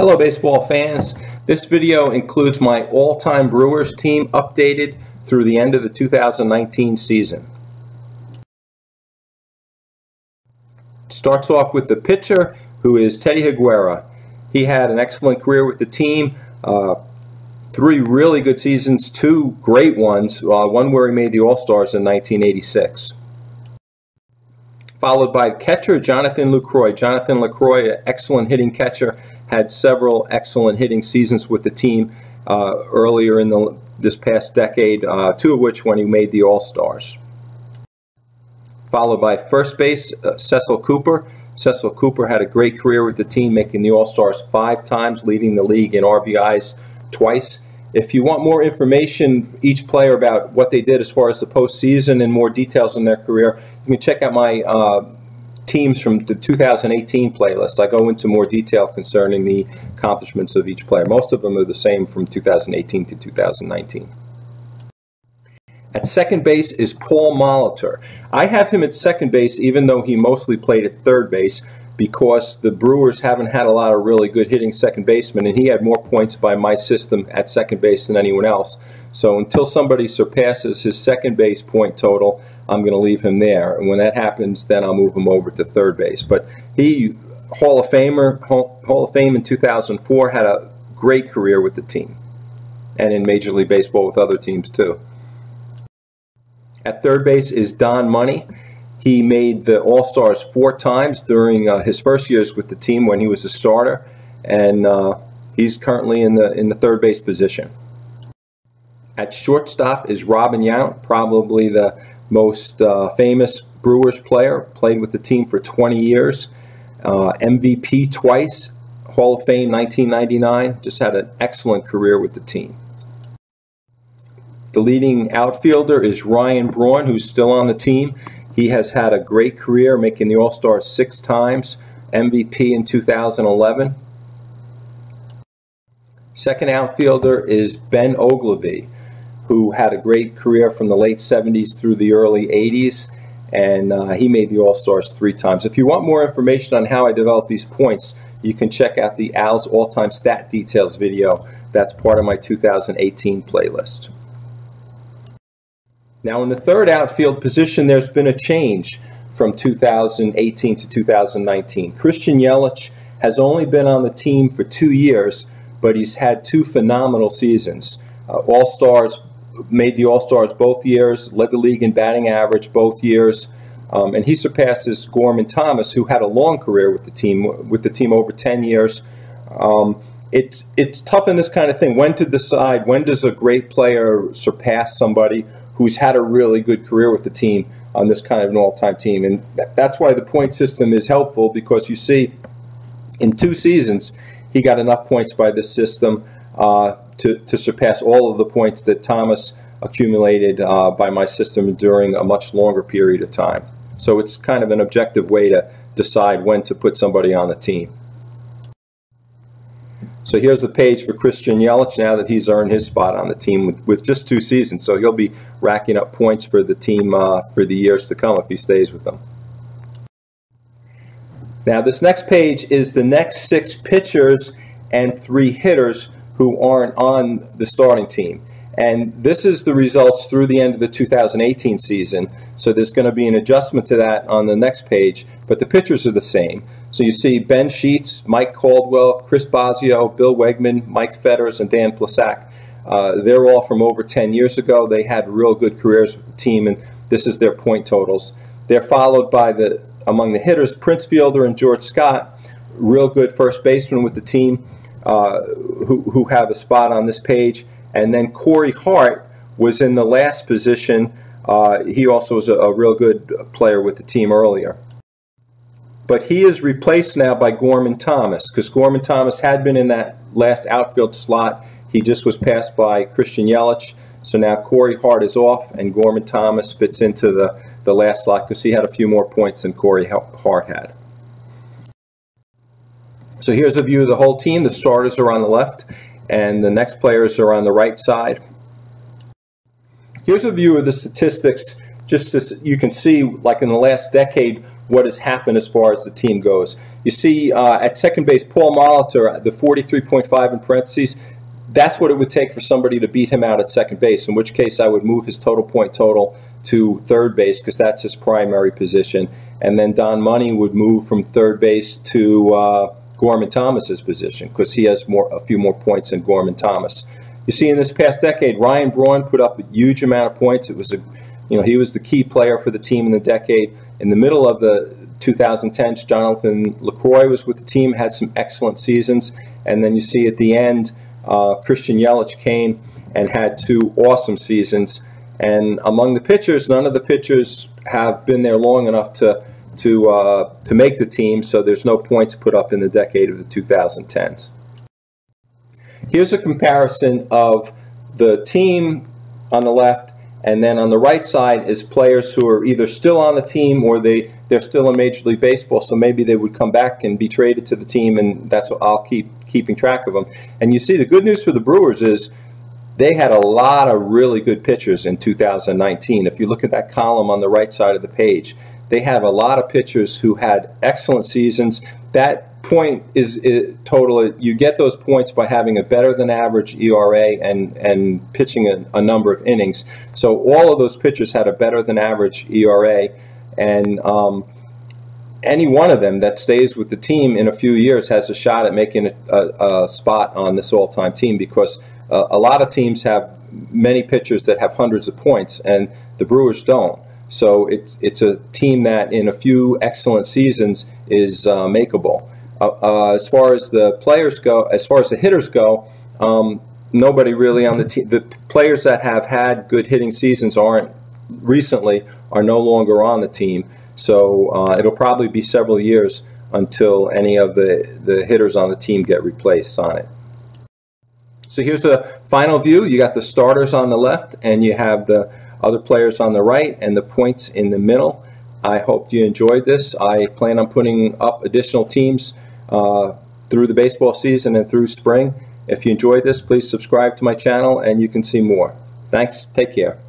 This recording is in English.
Hello baseball fans. This video includes my all-time Brewers team updated through the end of the 2019 season. It starts off with the pitcher, who is Teddy Higuera. He had an excellent career with the team, 3 really good seasons, 2 great ones, one where he made the All-Stars in 1986. Followed by catcher Jonathan Lucroy. Jonathan Lucroy, an excellent hitting catcher, had several excellent hitting seasons with the team earlier in this past decade, 2 of which when he made the All-Stars. Followed by first base, Cecil Cooper. Cecil Cooper had a great career with the team, making the All-Stars 5 times, leading the league in RBIs twice. If you want more information, each player, about what they did as far as the postseason and more details in their career, you can check out my teams from the 2018 playlist. I go into more detail concerning the accomplishments of each player. Most of them are the same from 2018 to 2019. At second base is Paul Molitor. I have him at second base, even though he mostly played at third base, because the Brewers haven't had a lot of really good hitting second basemen, and he had more points by my system at second base than anyone else. So until somebody surpasses his second base point total, I'm going to leave him there. And when that happens, then I'll move him over to third base. But he, Hall of Fame in 2004, had a great career with the team, and in Major League Baseball with other teams too. At third base is Don Money. He made the All-Stars 4 times during his first years with the team when he was a starter, and he's currently in the third base position. At shortstop is Robin Yount, probably the most famous Brewers player, played with the team for 20 years, MVP twice, Hall of Fame 1999, just had an excellent career with the team. The leading outfielder is Ryan Braun, who's still on the team. He has had a great career, making the All-Stars 6 times, MVP in 2011. Second outfielder is Ben Oglivie, who had a great career from the late 70s through the early 80s, and he made the All-Stars 3 times. If you want more information on how I develop these points, you can check out the Al's All-Time Stat Details video. That's part of my 2018 playlist. Now in the third outfield position, there's been a change from 2018 to 2019. Christian Yelich has only been on the team for 2 years, but he's had 2 phenomenal seasons. All-Stars, made the All-Stars both years, led the league in batting average both years, and he surpasses Gorman Thomas, who had a long career with the team over 10 years. It's tough in this kind of thing, when to decide, when does a great player surpass somebody who's had a really good career with the team on this kind of an all-time team. And that's why the point system is helpful, because you see in 2 seasons he got enough points by this system to surpass all of the points that Thomas accumulated by my system during a much longer period of time. So it's kind of an objective way to decide when to put somebody on the team. So here's the page for Christian Yelich now that he's earned his spot on the team with just 2 seasons. So he'll be racking up points for the team for the years to come if he stays with them. Now this next page is the next 6 pitchers and 3 hitters who aren't on the starting team. And this is the results through the end of the 2018 season. So there's going to be an adjustment to that on the next page, but the pitchers are the same. So you see Ben Sheets, Mike Caldwell, Chris Bosio, Bill Wegman, Mike Fetters, and Dan Plesac. They're all from over 10 years ago. They had real good careers with the team, and this is their point totals. They're followed by, among the hitters, Prince Fielder and George Scott, real good first basemen with the team, who have a spot on this page. And then Corey Hart was in the last position. He also was a real good player with the team earlier. But he is replaced now by Gorman Thomas, because Gorman Thomas had been in that last outfield slot. He just was passed by Christian Yelich. So now Corey Hart is off, and Gorman Thomas fits into the last slot because he had a few more points than Corey Hart had. So here's a view of the whole team. The starters are on the left, and the next players are on the right side. Here's a view of the statistics, just as you can see, like in the last decade, what has happened as far as the team goes. You see at second base, Paul Molitor, the 43.5 in parentheses, that's what it would take for somebody to beat him out at second base, in which case I would move his total point total to third base because that's his primary position. And then Don Money would move from third base to Gorman Thomas's position because he has a few more points than Gorman Thomas. You see, in this past decade, Ryan Braun put up a huge amount of points. It was he was the key player for the team in the decade. In the middle of the 2010s, Jonathan LaCroix was with the team, had some excellent seasons. And then you see at the end, Christian Yelich came and had 2 awesome seasons. And among the pitchers, none of the pitchers have been there long enough to make the team, so there's no points put up in the decade of the 2010s. Here's a comparison of the team on the left, and then on the right side is players who are either still on the team or they're still in Major League Baseball, so maybe they would come back and be traded to the team, and that's what I'll keeping track of them. And you see, the good news for the Brewers is they had a lot of really good pitchers in 2019. If you look at that column on the right side of the page, they have a lot of pitchers who had excellent seasons. That point is total. You get those points by having a better than average ERA and pitching a number of innings. So all of those pitchers had a better than average ERA, and any one of them that stays with the team in a few years has a shot at making a spot on this all-time team, because a lot of teams have many pitchers that have hundreds of points, and the Brewers don't. So it's a team that in a few excellent seasons is makeable. As far as the players go, as far as the hitters go, nobody really on the team. The players that have had good hitting seasons recently are no longer on the team. So it'll probably be several years until any of the hitters on the team get replaced on it. So here's a final view. You got the starters on the left, and you have the other players on the right, and the points in the middle. I hope you enjoyed this. I plan on putting up additional teams through the baseball season and through spring. If you enjoyed this, please subscribe to my channel and you can see more. Thanks. Take care.